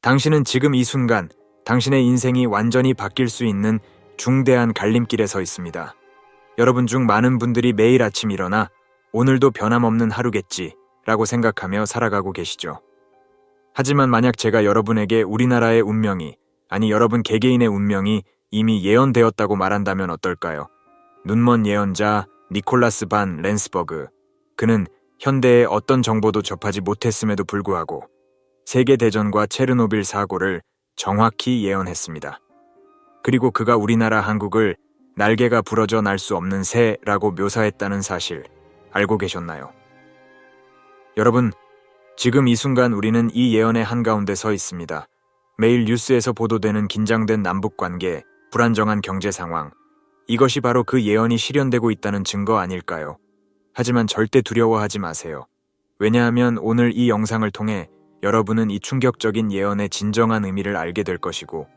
당신은 지금 이 순간 당신의 인생이 완전히 바뀔 수 있는 중대한 갈림길에 서 있습니다. 여러분 중 많은 분들이 매일 아침 일어나 오늘도 변함없는 하루겠지 라고 생각하며 살아가고 계시죠. 하지만 만약 제가 여러분에게 우리나라의 운명이, 아니 여러분 개개인의 운명이 이미 예언되었다고 말한다면 어떨까요? 눈먼 예언자 니콜라스 반 렌스버그. 그는 현대의 어떤 정보도 접하지 못했음에도 불구하고 세계대전과 체르노빌 사고를 정확히 예언했습니다. 그리고 그가 우리나라 한국을 날개가 부러져 날 수 없는 새라고 묘사했다는 사실 알고 계셨나요? 여러분, 지금 이 순간 우리는 이 예언의 한가운데 서 있습니다. 매일 뉴스에서 보도되는 긴장된 남북관계, 불안정한 경제 상황, 이것이 바로 그 예언이 실현되고 있다는 증거 아닐까요? 하지만 절대 두려워하지 마세요. 왜냐하면 오늘 이 영상을 통해 여러분은 이 충격적인 예언의 진정한 의미를 알게 될 것이고,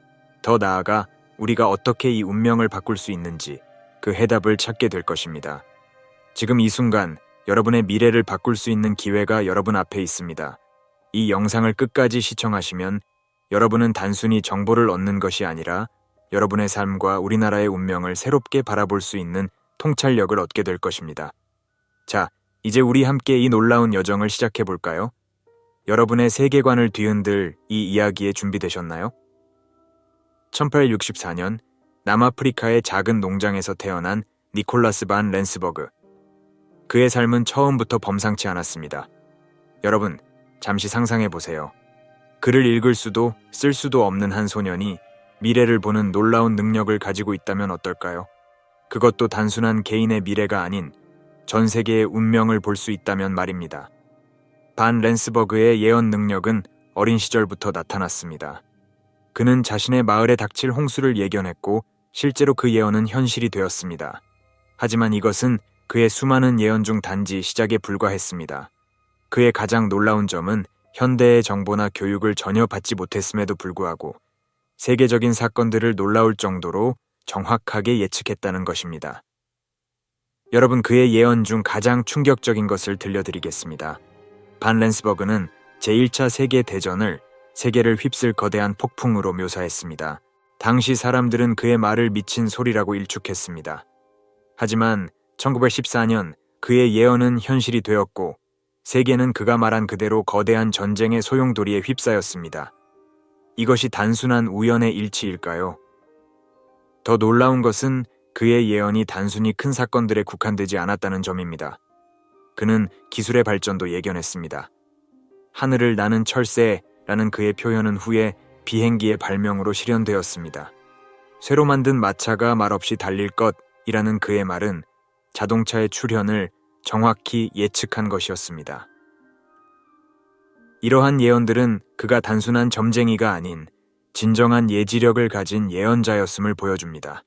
더 나아가 우리가 어떻게 이 운명을 바꿀 수 있는지 그 해답을 찾게 될 것입니다. 지금 이 순간 여러분의 미래를 바꿀 수 있는 기회가 여러분 앞에 있습니다. 이 영상을 끝까지 시청하시면 여러분은 단순히 정보를 얻는 것이 아니라 여러분의 삶과 우리나라의 운명을 새롭게 바라볼 수 있는 통찰력을 얻게 될 것입니다. 자, 이제 우리 함께 이 놀라운 여정을 시작해 볼까요? 여러분의 세계관을 뒤흔들 이 이야기에 준비되셨나요? 1864년 남아프리카의 작은 농장에서 태어난 니콜라스 반 렌스버그. 그의 삶은 처음부터 범상치 않았습니다. 여러분, 잠시 상상해 보세요. 글을 읽을 수도 쓸 수도 없는 한 소년이 미래를 보는 놀라운 능력을 가지고 있다면 어떨까요? 그것도 단순한 개인의 미래가 아닌 전 세계의 운명을 볼 수 있다면 말입니다. 반 렌스버그의 예언 능력은 어린 시절부터 나타났습니다. 그는 자신의 마을에 닥칠 홍수를 예견했고 실제로 그 예언은 현실이 되었습니다. 하지만 이것은 그의 수많은 예언 중 단지 시작에 불과했습니다. 그의 가장 놀라운 점은 현대의 정보나 교육을 전혀 받지 못했음에도 불구하고 세계적인 사건들을 놀라울 정도로 정확하게 예측했다는 것입니다. 여러분, 그의 예언 중 가장 충격적인 것을 들려드리겠습니다. 반 렌스버그는 제1차 세계대전을 세계를 휩쓸 거대한 폭풍으로 묘사했습니다. 당시 사람들은 그의 말을 미친 소리라고 일축했습니다. 하지만 1914년 그의 예언은 현실이 되었고 세계는 그가 말한 그대로 거대한 전쟁의 소용돌이에 휩싸였습니다. 이것이 단순한 우연의 일치일까요? 더 놀라운 것은 그의 예언이 단순히 큰 사건들에 국한되지 않았다는 점입니다. 그는 기술의 발전도 예견했습니다. 하늘을 나는 철새라는 그의 표현은 후에 비행기의 발명으로 실현되었습니다. 쇠로 만든 마차가 말없이 달릴 것이라는 그의 말은 자동차의 출현을 정확히 예측한 것이었습니다. 이러한 예언들은 그가 단순한 점쟁이가 아닌 진정한 예지력을 가진 예언자였음을 보여줍니다.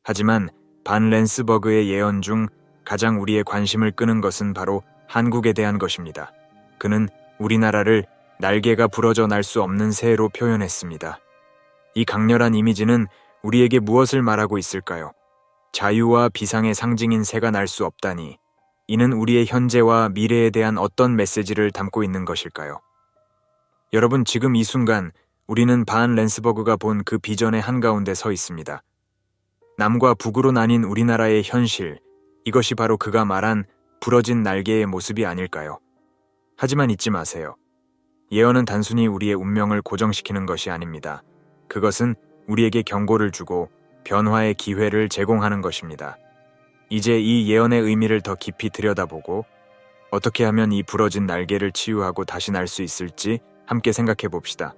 하지만 반 렌스버그의 예언 중 가장 우리의 관심을 끄는 것은 바로 한국에 대한 것입니다. 그는 우리나라를 날개가 부러져 날 수 없는 새로 표현했습니다. 이 강렬한 이미지는 우리에게 무엇을 말하고 있을까요? 자유와 비상의 상징인 새가 날 수 없다니, 이는 우리의 현재와 미래에 대한 어떤 메시지를 담고 있는 것일까요? 여러분, 지금 이 순간 우리는 반 렌스버그가 본 그 비전의 한가운데 서 있습니다. 남과 북으로 나뉜 우리나라의 현실, 이것이 바로 그가 말한 부러진 날개의 모습이 아닐까요? 하지만 잊지 마세요. 예언은 단순히 우리의 운명을 고정시키는 것이 아닙니다. 그것은 우리에게 경고를 주고 변화의 기회를 제공하는 것입니다. 이제 이 예언의 의미를 더 깊이 들여다보고 어떻게 하면 이 부러진 날개를 치유하고 다시 날 수 있을지 함께 생각해 봅시다.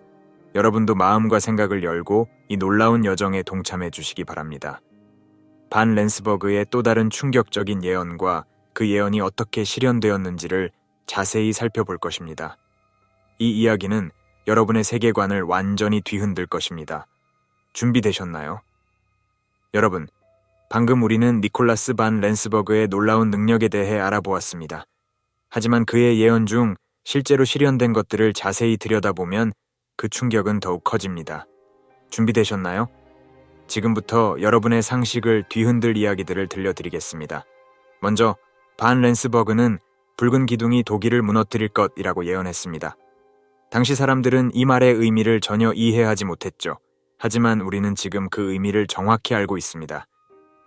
여러분도 마음과 생각을 열고 이 놀라운 여정에 동참해 주시기 바랍니다. 반 렌스버그의 또 다른 충격적인 예언과 그 예언이 어떻게 실현되었는지를 자세히 살펴볼 것입니다. 이 이야기는 여러분의 세계관을 완전히 뒤흔들 것입니다. 준비되셨나요? 여러분, 방금 우리는 니콜라스 반 렌스버그의 놀라운 능력에 대해 알아보았습니다. 하지만 그의 예언 중 실제로 실현된 것들을 자세히 들여다보면 그 충격은 더욱 커집니다. 준비되셨나요? 지금부터 여러분의 상식을 뒤흔들 이야기들을 들려드리겠습니다. 먼저 반 렌스버그는 붉은 기둥이 독일을 무너뜨릴 것이라고 예언했습니다. 당시 사람들은 이 말의 의미를 전혀 이해하지 못했죠. 하지만 우리는 지금 그 의미를 정확히 알고 있습니다.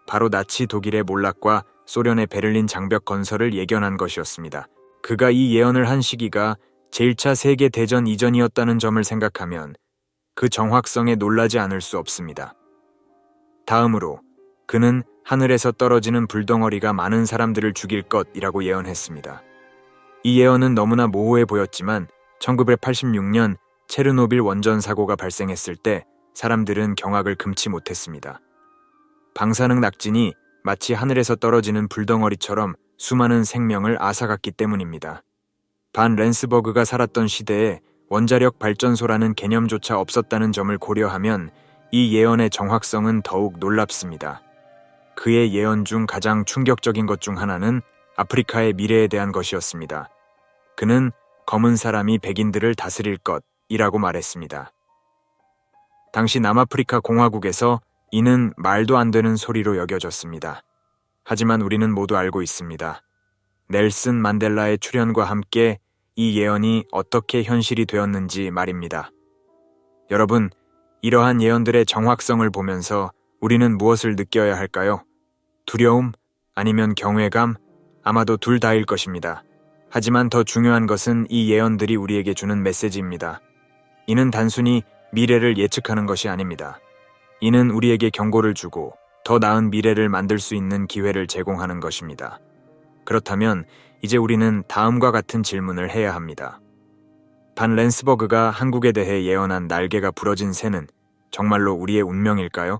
바로 나치 독일의 몰락과 소련의 베를린 장벽 건설을 예견한 것이었습니다. 그가 이 예언을 한 시기가 제1차 세계대전 이전이었다는 점을 생각하면 그 정확성에 놀라지 않을 수 없습니다. 다음으로 그는 하늘에서 떨어지는 불덩어리가 많은 사람들을 죽일 것이라고 예언했습니다. 이 예언은 너무나 모호해 보였지만 1986년 체르노빌 원전 사고가 발생했을 때 사람들은 경악을 금치 못했습니다. 방사능 낙진이 마치 하늘에서 떨어지는 불덩어리처럼 수많은 생명을 앗아갔기 때문입니다. 반 렌스버그가 살았던 시대에 원자력 발전소라는 개념조차 없었다는 점을 고려하면 이 예언의 정확성은 더욱 놀랍습니다. 그의 예언 중 가장 충격적인 것 중 하나는 아프리카의 미래에 대한 것이었습니다. 그는 검은 사람이 백인들을 다스릴 것이라고 말했습니다. 당시 남아프리카 공화국에서 이는 말도 안 되는 소리로 여겨졌습니다. 하지만 우리는 모두 알고 있습니다. 넬슨 만델라의 출현과 함께 이 예언이 어떻게 현실이 되었는지 말입니다. 여러분, 이러한 예언들의 정확성을 보면서 우리는 무엇을 느껴야 할까요? 두려움? 아니면 경외감? 아마도 둘 다일 것입니다. 하지만 더 중요한 것은 이 예언들이 우리에게 주는 메시지입니다. 이는 단순히 미래를 예측하는 것이 아닙니다. 이는 우리에게 경고를 주고 더 나은 미래를 만들 수 있는 기회를 제공하는 것입니다. 그렇다면 이제 우리는 다음과 같은 질문을 해야 합니다. 반 렌스버그가 한국에 대해 예언한 날개가 부러진 새는 정말로 우리의 운명일까요?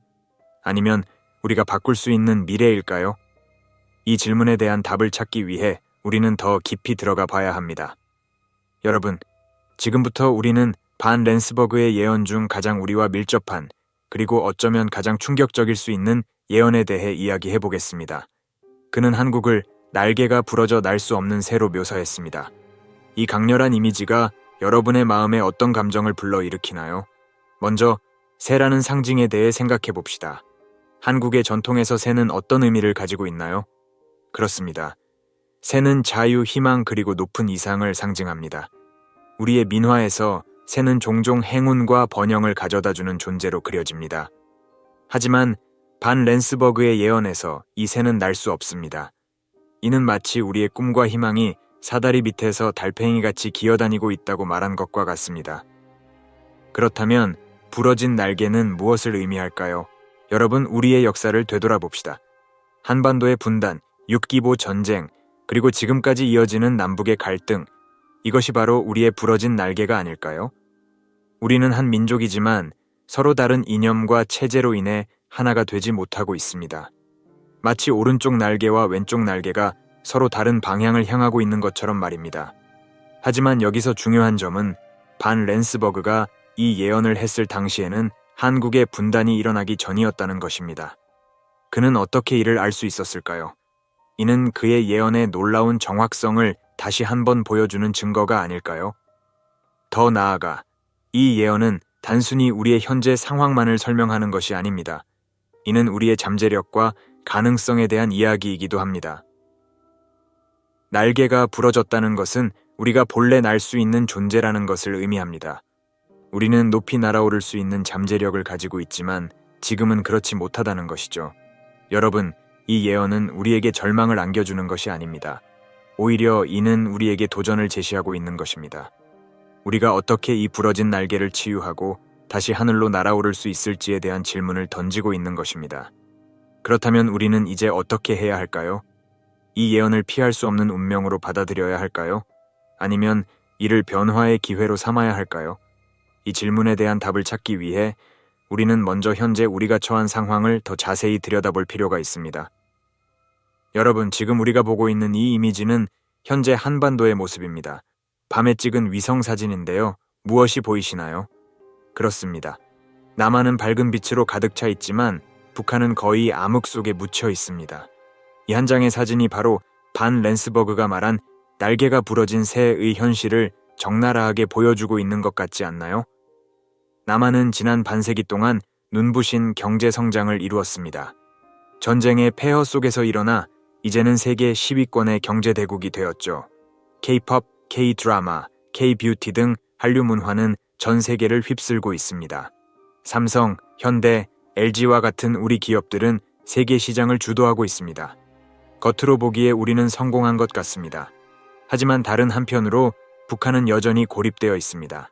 아니면 우리가 바꿀 수 있는 미래일까요? 이 질문에 대한 답을 찾기 위해 우리는 더 깊이 들어가 봐야 합니다. 여러분, 지금부터 우리는 반 렌스버그의 예언 중 가장 우리와 밀접한 그리고 어쩌면 가장 충격적일 수 있는 예언에 대해 이야기해 보겠습니다. 그는 한국을 날개가 부러져 날 수 없는 새로 묘사했습니다. 이 강렬한 이미지가 여러분의 마음에 어떤 감정을 불러일으키나요? 먼저 새라는 상징에 대해 생각해 봅시다. 한국의 전통에서 새는 어떤 의미를 가지고 있나요? 그렇습니다. 새는 자유, 희망 그리고 높은 이상을 상징합니다. 우리의 민화에서 새는 종종 행운과 번영을 가져다주는 존재로 그려집니다. 하지만 반 렌스버그의 예언에서 이 새는 날 수 없습니다. 이는 마치 우리의 꿈과 희망이 사다리 밑에서 달팽이같이 기어다니고 있다고 말한 것과 같습니다. 그렇다면 부러진 날개는 무엇을 의미할까요? 여러분, 우리의 역사를 되돌아봅시다. 한반도의 분단, 6.25 전쟁, 그리고 지금까지 이어지는 남북의 갈등, 이것이 바로 우리의 부러진 날개가 아닐까요? 우리는 한 민족이지만 서로 다른 이념과 체제로 인해 하나가 되지 못하고 있습니다. 마치 오른쪽 날개와 왼쪽 날개가 서로 다른 방향을 향하고 있는 것처럼 말입니다. 하지만 여기서 중요한 점은 반 렌스버그가 이 예언을 했을 당시에는 한국의 분단이 일어나기 전이었다는 것입니다. 그는 어떻게 이를 알 수 있었을까요? 이는 그의 예언의 놀라운 정확성을 다시 한번 보여주는 증거가 아닐까요? 더 나아가 이 예언은 단순히 우리의 현재 상황만을 설명하는 것이 아닙니다. 이는 우리의 잠재력과 가능성에 대한 이야기이기도 합니다. 날개가 부러졌다는 것은 우리가 본래 날 수 있는 존재라는 것을 의미합니다. 우리는 높이 날아오를 수 있는 잠재력을 가지고 있지만 지금은 그렇지 못하다는 것이죠. 여러분, 이 예언은 우리에게 절망을 안겨주는 것이 아닙니다. 오히려 이는 우리에게 도전을 제시하고 있는 것입니다. 우리가 어떻게 이 부러진 날개를 치유하고 다시 하늘로 날아오를 수 있을지에 대한 질문을 던지고 있는 것입니다. 그렇다면 우리는 이제 어떻게 해야 할까요? 이 예언을 피할 수 없는 운명으로 받아들여야 할까요? 아니면 이를 변화의 기회로 삼아야 할까요? 이 질문에 대한 답을 찾기 위해 우리는 먼저 현재 우리가 처한 상황을 더 자세히 들여다볼 필요가 있습니다. 여러분, 지금 우리가 보고 있는 이 이미지는 현재 한반도의 모습입니다. 밤에 찍은 위성 사진인데요. 무엇이 보이시나요? 그렇습니다. 남한은 밝은 빛으로 가득 차 있지만 북한은 거의 암흑 속에 묻혀 있습니다. 이 한 장의 사진이 바로 반 렌스버그가 말한 날개가 부러진 새의 현실을 적나라하게 보여주고 있는 것 같지 않나요? 남한은 지난 반세기 동안 눈부신 경제 성장을 이루었습니다. 전쟁의 폐허 속에서 일어나 이제는 세계 10위권의 경제 대국이 되었죠. K-pop, K-드라마, K-뷰티 등 한류 문화는 전 세계를 휩쓸고 있습니다. 삼성, 현대, LG와 같은 우리 기업들은 세계 시장을 주도하고 있습니다. 겉으로 보기에 우리는 성공한 것 같습니다. 하지만 다른 한편으로 북한은 여전히 고립되어 있습니다.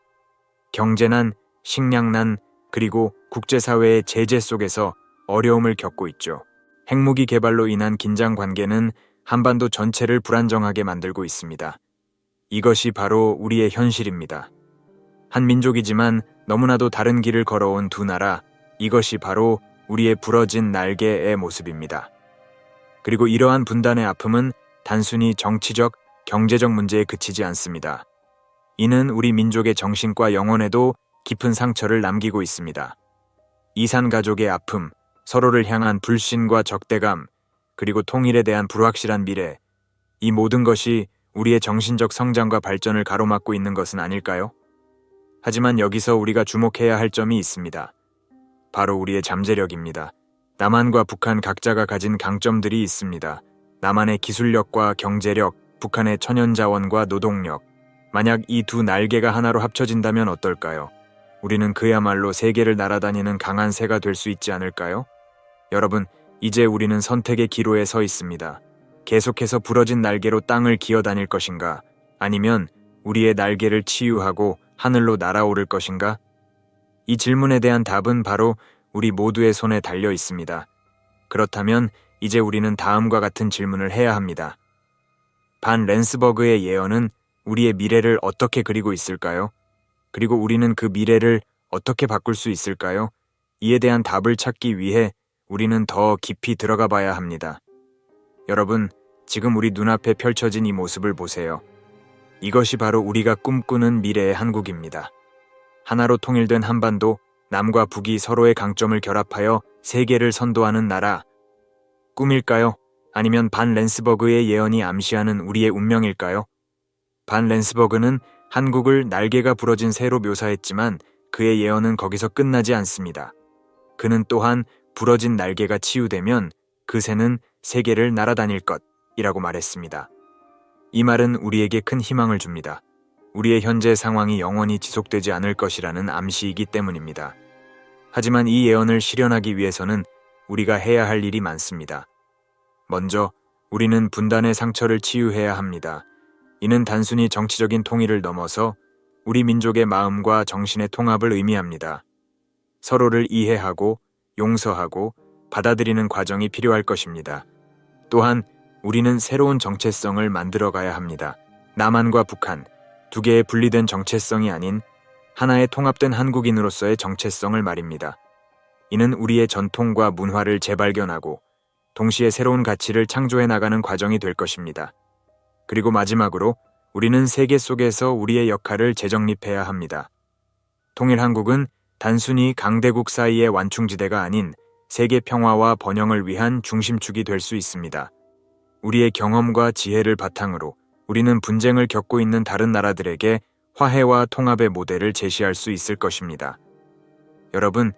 경제난, 식량난, 그리고 국제사회의 제재 속에서 어려움을 겪고 있죠. 핵무기 개발로 인한 긴장 관계는 한반도 전체를 불안정하게 만들고 있습니다. 이것이 바로 우리의 현실입니다. 한 민족이지만 너무나도 다른 길을 걸어온 두 나라, 이것이 바로 우리의 부러진 날개의 모습입니다. 그리고 이러한 분단의 아픔은 단순히 정치적, 경제적 문제에 그치지 않습니다. 이는 우리 민족의 정신과 영혼에도 깊은 상처를 남기고 있습니다. 이산 가족의 아픔, 서로를 향한 불신과 적대감, 그리고 통일에 대한 불확실한 미래, 이 모든 것이 우리의 정신적 성장과 발전을 가로막고 있는 것은 아닐까요? 하지만 여기서 우리가 주목해야 할 점이 있습니다. 바로 우리의 잠재력입니다. 남한과 북한 각자가 가진 강점들이 있습니다. 남한의 기술력과 경제력, 북한의 천연자원과 노동력. 만약 이 두 날개가 하나로 합쳐진다면 어떨까요? 우리는 그야말로 세계를 날아다니는 강한 새가 될 수 있지 않을까요? 여러분, 이제 우리는 선택의 기로에 서 있습니다. 계속해서 부러진 날개로 땅을 기어다닐 것인가? 아니면 우리의 날개를 치유하고 하늘로 날아오를 것인가? 이 질문에 대한 답은 바로 우리 모두의 손에 달려 있습니다. 그렇다면 이제 우리는 다음과 같은 질문을 해야 합니다. 반 렌스버그의 예언은 우리의 미래를 어떻게 그리고 있을까요? 그리고 우리는 그 미래를 어떻게 바꿀 수 있을까요? 이에 대한 답을 찾기 위해 우리는 더 깊이 들어가 봐야 합니다. 여러분, 지금 우리 눈앞에 펼쳐진 이 모습을 보세요. 이것이 바로 우리가 꿈꾸는 미래의 한국입니다. 하나로 통일된 한반도, 남과 북이 서로의 강점을 결합하여 세계를 선도하는 나라. 꿈일까요? 아니면 반 렌스버그의 예언이 암시하는 우리의 운명일까요? 반 렌스버그는 한국을 날개가 부러진 새로 묘사했지만 그의 예언은 거기서 끝나지 않습니다. 그는 또한 부러진 날개가 치유되면 그 새는 세계를 날아다닐 것이라고 말했습니다. 이 말은 우리에게 큰 희망을 줍니다. 우리의 현재 상황이 영원히 지속되지 않을 것이라는 암시이기 때문입니다. 하지만 이 예언을 실현하기 위해서는 우리가 해야 할 일이 많습니다. 먼저 우리는 분단의 상처를 치유해야 합니다. 이는 단순히 정치적인 통일을 넘어서 우리 민족의 마음과 정신의 통합을 의미합니다. 서로를 이해하고 용서하고 받아들이는 과정이 필요할 것입니다. 또한 우리는 새로운 정체성을 만들어가야 합니다. 남한과 북한, 두 개의 분리된 정체성이 아닌 하나의 통합된 한국인으로서의 정체성을 말입니다. 이는 우리의 전통과 문화를 재발견하고 동시에 새로운 가치를 창조해 나가는 과정이 될 것입니다. 그리고 마지막으로 우리는 세계 속에서 우리의 역할을 재정립해야 합니다. 통일 한국은 단순히 강대국 사이의 완충지대가 아닌 세계 평화와 번영을 위한 중심축이 될 수 있습니다. 우리의 경험과 지혜를 바탕으로 우리는 분쟁을 겪고 있는 다른 나라들에게 화해와 통합의 모델을 제시할 수 있을 것입니다. 여러분,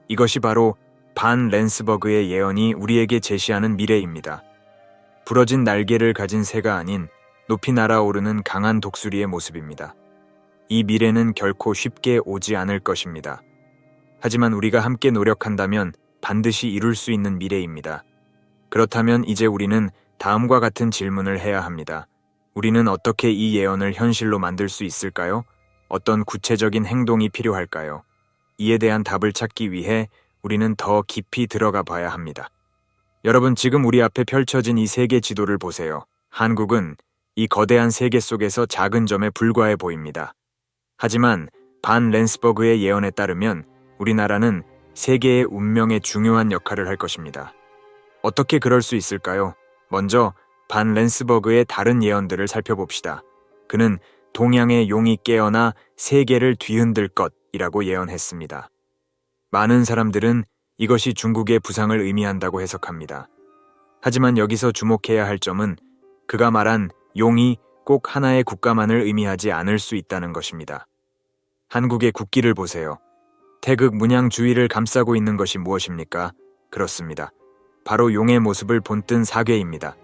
이것이 바로 반 렌스버그의 예언이 우리에게 제시하는 미래입니다. 부러진 날개를 가진 새가 아닌 높이 날아오르는 강한 독수리의 모습입니다. 이 미래는 결코 쉽게 오지 않을 것입니다. 하지만 우리가 함께 노력한다면 반드시 이룰 수 있는 미래입니다. 그렇다면 이제 우리는 다음과 같은 질문을 해야 합니다. 우리는 어떻게 이 예언을 현실로 만들 수 있을까요? 어떤 구체적인 행동이 필요할까요? 이에 대한 답을 찾기 위해 우리는 더 깊이 들어가 봐야 합니다. 여러분, 지금 우리 앞에 펼쳐진 이 세계 지도를 보세요. 한국은 이 거대한 세계 속에서 작은 점에 불과해 보입니다. 하지만 반 렌스버그의 예언에 따르면 우리나라는 세계의 운명에 중요한 역할을 할 것입니다. 어떻게 그럴 수 있을까요? 먼저 반 렌스버그의 다른 예언들을 살펴봅시다. 그는 동양의 용이 깨어나 세계를 뒤흔들 것이라고 예언했습니다. 많은 사람들은 이것이 중국의 부상을 의미한다고 해석합니다. 하지만 여기서 주목해야 할 점은 그가 말한 용이 꼭 하나의 국가만을 의미하지 않을 수 있다는 것입니다. 한국의 국기를 보세요. 태극 문양주의를 감싸고 있는 것이 무엇입니까? 그렇습니다. 바로 용의 모습을 본뜬 사괴입니다.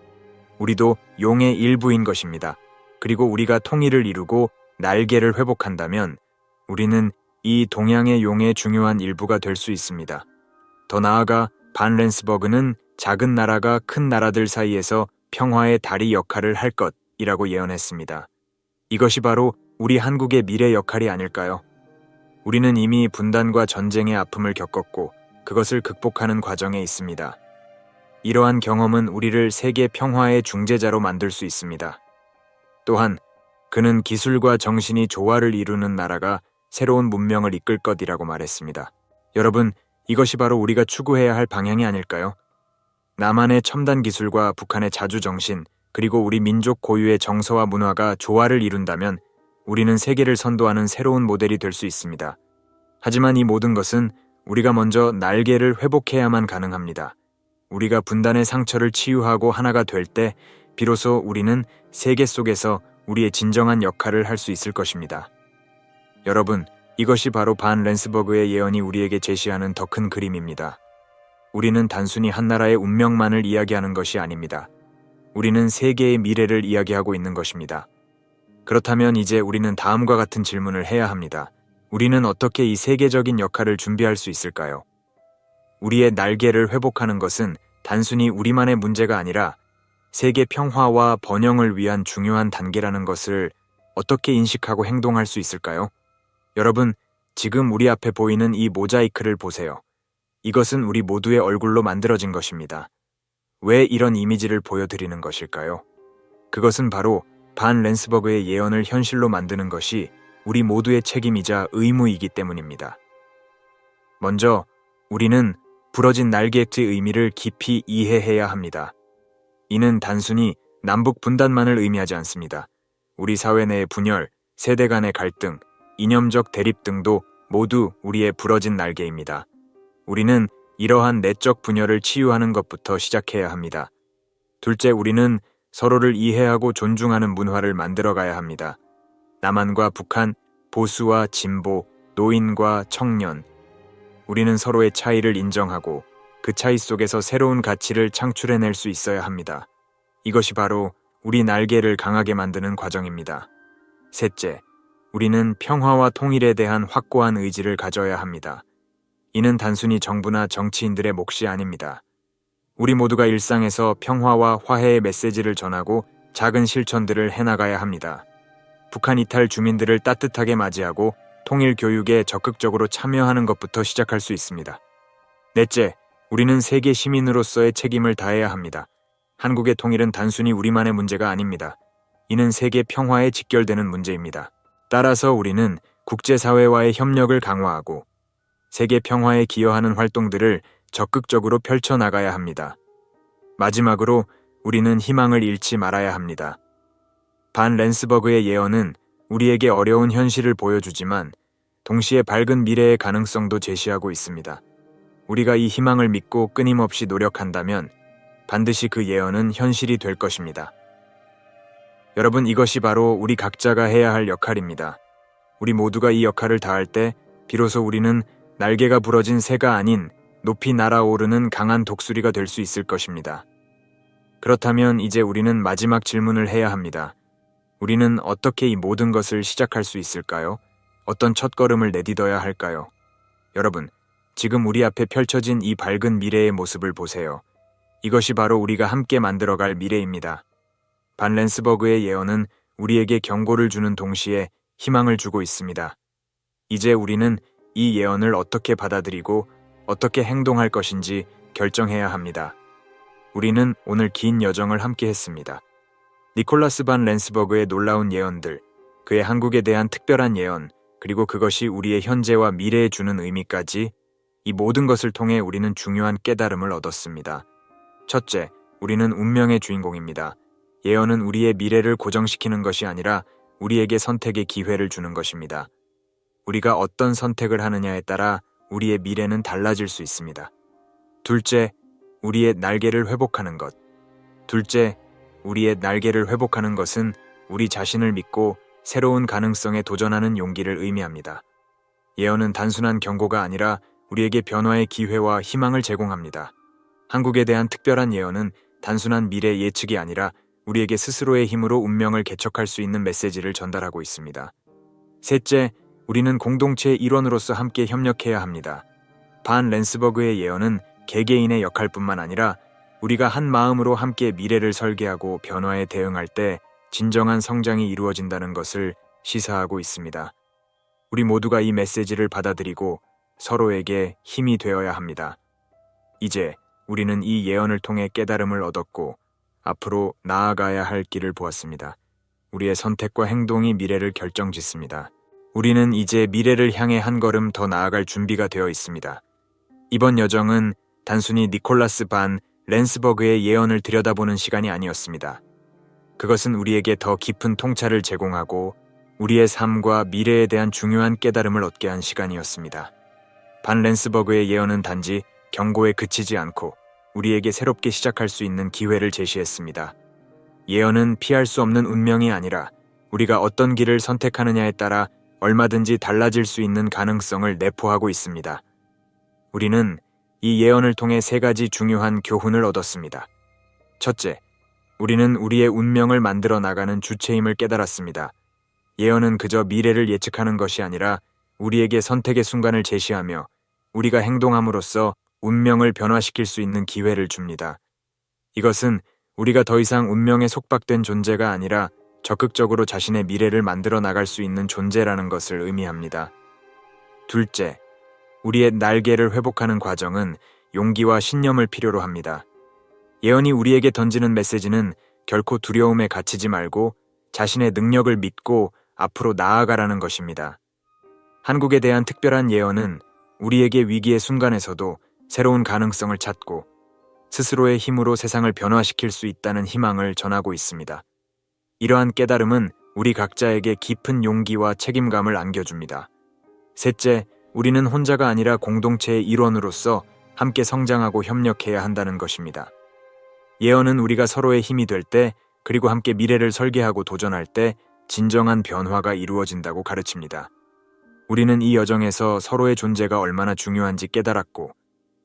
우리도 용의 일부인 것입니다. 그리고 우리가 통일을 이루고 날개를 회복한다면 우리는 이 동양의 용의 중요한 일부가 될 수 있습니다. 더 나아가 반 렌스버그는 작은 나라가 큰 나라들 사이에서 평화의 다리 역할을 할 것이라고 예언했습니다. 이것이 바로 우리 한국의 미래 역할이 아닐까요? 우리는 이미 분단과 전쟁의 아픔을 겪었고 그것을 극복하는 과정에 있습니다. 이러한 경험은 우리를 세계 평화의 중재자로 만들 수 있습니다. 또한 그는 기술과 정신이 조화를 이루는 나라가 새로운 문명을 이끌 것이라고 말했습니다. 여러분, 이것이 바로 우리가 추구해야 할 방향이 아닐까요? 남한의 첨단 기술과 북한의 자주정신, 그리고 우리 민족 고유의 정서와 문화가 조화를 이룬다면 우리는 세계를 선도하는 새로운 모델이 될 수 있습니다. 하지만 이 모든 것은 우리가 먼저 날개를 회복해야만 가능합니다. 우리가 분단의 상처를 치유하고 하나가 될 때 비로소 우리는 세계 속에서 우리의 진정한 역할을 할 수 있을 것입니다. 여러분, 이것이 바로 반 렌스버그의 예언이 우리에게 제시하는 더 큰 그림입니다. 우리는 단순히 한 나라의 운명만을 이야기하는 것이 아닙니다. 우리는 세계의 미래를 이야기하고 있는 것입니다. 그렇다면 이제 우리는 다음과 같은 질문을 해야 합니다. 우리는 어떻게 이 세계적인 역할을 준비할 수 있을까요? 우리의 날개를 회복하는 것은 단순히 우리만의 문제가 아니라 세계 평화와 번영을 위한 중요한 단계라는 것을 어떻게 인식하고 행동할 수 있을까요? 여러분, 지금 우리 앞에 보이는 이 모자이크를 보세요. 이것은 우리 모두의 얼굴로 만들어진 것입니다. 왜 이런 이미지를 보여드리는 것일까요? 그것은 바로 반 렌스버그의 예언을 현실로 만드는 것이 우리 모두의 책임이자 의무이기 때문입니다. 먼저, 우리는 부러진 날개의 의미를 깊이 이해해야 합니다. 이는 단순히 남북 분단만을 의미하지 않습니다. 우리 사회 내의 분열, 세대 간의 갈등, 이념적 대립 등도 모두 우리의 부러진 날개입니다. 우리는 이러한 내적 분열을 치유하는 것부터 시작해야 합니다. 둘째, 우리는 서로를 이해하고 존중하는 문화를 만들어가야 합니다. 남한과 북한, 보수와 진보, 노인과 청년. 우리는 서로의 차이를 인정하고 그 차이 속에서 새로운 가치를 창출해낼 수 있어야 합니다. 이것이 바로 우리 날개를 강하게 만드는 과정입니다. 셋째, 우리는 평화와 통일에 대한 확고한 의지를 가져야 합니다. 이는 단순히 정부나 정치인들의 몫이 아닙니다. 우리 모두가 일상에서 평화와 화해의 메시지를 전하고 작은 실천들을 해나가야 합니다. 북한 이탈 주민들을 따뜻하게 맞이하고 통일 교육에 적극적으로 참여하는 것부터 시작할 수 있습니다. 넷째, 우리는 세계 시민으로서의 책임을 다해야 합니다. 한국의 통일은 단순히 우리만의 문제가 아닙니다. 이는 세계 평화에 직결되는 문제입니다. 따라서 우리는 국제사회와의 협력을 강화하고 세계 평화에 기여하는 활동들을 적극적으로 펼쳐나가야 합니다. 마지막으로 우리는 희망을 잃지 말아야 합니다. 반 렌스버그의 예언은 우리에게 어려운 현실을 보여주지만 동시에 밝은 미래의 가능성도 제시하고 있습니다. 우리가 이 희망을 믿고 끊임없이 노력한다면 반드시 그 예언은 현실이 될 것입니다. 여러분, 이것이 바로 우리 각자가 해야 할 역할입니다. 우리 모두가 이 역할을 다할 때 비로소 우리는 날개가 부러진 새가 아닌 높이 날아오르는 강한 독수리가 될 수 있을 것입니다. 그렇다면 이제 우리는 마지막 질문을 해야 합니다. 우리는 어떻게 이 모든 것을 시작할 수 있을까요? 어떤 첫걸음을 내딛어야 할까요? 여러분, 지금 우리 앞에 펼쳐진 이 밝은 미래의 모습을 보세요. 이것이 바로 우리가 함께 만들어갈 미래입니다. 반 렌스버그의 예언은 우리에게 경고를 주는 동시에 희망을 주고 있습니다. 이제 우리는 이 예언을 어떻게 받아들이고 어떻게 행동할 것인지 결정해야 합니다. 우리는 오늘 긴 여정을 함께 했습니다. 니콜라스 반 렌스버그의 놀라운 예언들, 그의 한국에 대한 특별한 예언, 그리고 그것이 우리의 현재와 미래에 주는 의미까지, 이 모든 것을 통해 우리는 중요한 깨달음을 얻었습니다. 첫째, 우리는 운명의 주인공입니다. 예언은 우리의 미래를 고정시키는 것이 아니라 우리에게 선택의 기회를 주는 것입니다. 우리가 어떤 선택을 하느냐에 따라 우리의 미래는 달라질 수 있습니다. 둘째, 우리의 날개를 회복하는 것. 둘째, 우리의 날개를 회복하는 것은 우리 자신을 믿고 새로운 가능성에 도전하는 용기를 의미합니다. 예언은 단순한 경고가 아니라 우리에게 변화의 기회와 희망을 제공합니다. 한국에 대한 특별한 예언은 단순한 미래 예측이 아니라 우리에게 스스로의 힘으로 운명을 개척할 수 있는 메시지를 전달하고 있습니다. 셋째, 우리는 공동체의 일원으로서 함께 협력해야 합니다. 반 렌스버그의 예언은 개개인의 역할뿐만 아니라 우리가 한 마음으로 함께 미래를 설계하고 변화에 대응할 때 진정한 성장이 이루어진다는 것을 시사하고 있습니다. 우리 모두가 이 메시지를 받아들이고 서로에게 힘이 되어야 합니다. 이제 우리는 이 예언을 통해 깨달음을 얻었고 앞으로 나아가야 할 길을 보았습니다. 우리의 선택과 행동이 미래를 결정짓습니다. 우리는 이제 미래를 향해 한 걸음 더 나아갈 준비가 되어 있습니다. 이번 여정은 단순히 니콜라스 반 렌스버그의 예언을 들여다보는 시간이 아니었습니다. 그것은 우리에게 더 깊은 통찰을 제공하고 우리의 삶과 미래에 대한 중요한 깨달음을 얻게 한 시간이었습니다. 반 렌스버그의 예언은 단지 경고에 그치지 않고 우리에게 새롭게 시작할 수 있는 기회를 제시했습니다. 예언은 피할 수 없는 운명이 아니라 우리가 어떤 길을 선택하느냐에 따라 얼마든지 달라질 수 있는 가능성을 내포하고 있습니다. 우리는 이 예언을 통해 3가지 중요한 교훈을 얻었습니다. 첫째, 우리는 우리의 운명을 만들어 나가는 주체임을 깨달았습니다. 예언은 그저 미래를 예측하는 것이 아니라 우리에게 선택의 순간을 제시하며 우리가 행동함으로써 운명을 변화시킬 수 있는 기회를 줍니다. 이것은 우리가 더 이상 운명에 속박된 존재가 아니라 적극적으로 자신의 미래를 만들어 나갈 수 있는 존재라는 것을 의미합니다. 둘째, 우리의 날개를 회복하는 과정은 용기와 신념을 필요로 합니다. 예언이 우리에게 던지는 메시지는 결코 두려움에 갇히지 말고 자신의 능력을 믿고 앞으로 나아가라는 것입니다. 한국에 대한 특별한 예언은 우리에게 위기의 순간에서도 새로운 가능성을 찾고 스스로의 힘으로 세상을 변화시킬 수 있다는 희망을 전하고 있습니다. 이러한 깨달음은 우리 각자에게 깊은 용기와 책임감을 안겨줍니다. 셋째, 우리는 혼자가 아니라 공동체의 일원으로서 함께 성장하고 협력해야 한다는 것입니다. 예언은 우리가 서로의 힘이 될 때, 그리고 함께 미래를 설계하고 도전할 때 진정한 변화가 이루어진다고 가르칩니다. 우리는 이 여정에서 서로의 존재가 얼마나 중요한지 깨달았고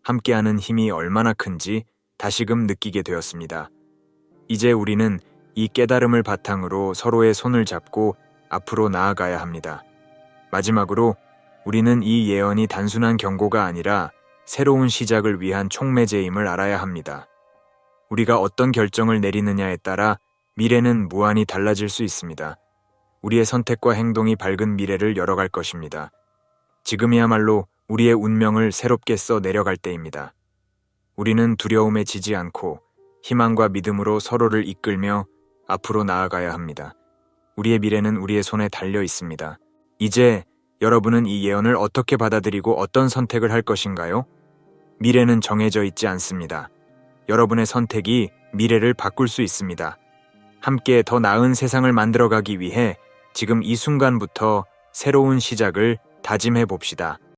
함께하는 힘이 얼마나 큰지 다시금 느끼게 되었습니다. 이제 우리는 이 깨달음을 바탕으로 서로의 손을 잡고 앞으로 나아가야 합니다. 마지막으로 우리는 이 예언이 단순한 경고가 아니라 새로운 시작을 위한 촉매제임을 알아야 합니다. 우리가 어떤 결정을 내리느냐에 따라 미래는 무한히 달라질 수 있습니다. 우리의 선택과 행동이 밝은 미래를 열어갈 것입니다. 지금이야말로 우리의 운명을 새롭게 써 내려갈 때입니다. 우리는 두려움에 지지 않고 희망과 믿음으로 서로를 이끌며 앞으로 나아가야 합니다. 우리의 미래는 우리의 손에 달려 있습니다. 이제 여러분은 이 예언을 어떻게 받아들이고 어떤 선택을 할 것인가요? 미래는 정해져 있지 않습니다. 여러분의 선택이 미래를 바꿀 수 있습니다. 함께 더 나은 세상을 만들어가기 위해 지금 이 순간부터 새로운 시작을 다짐해 봅시다.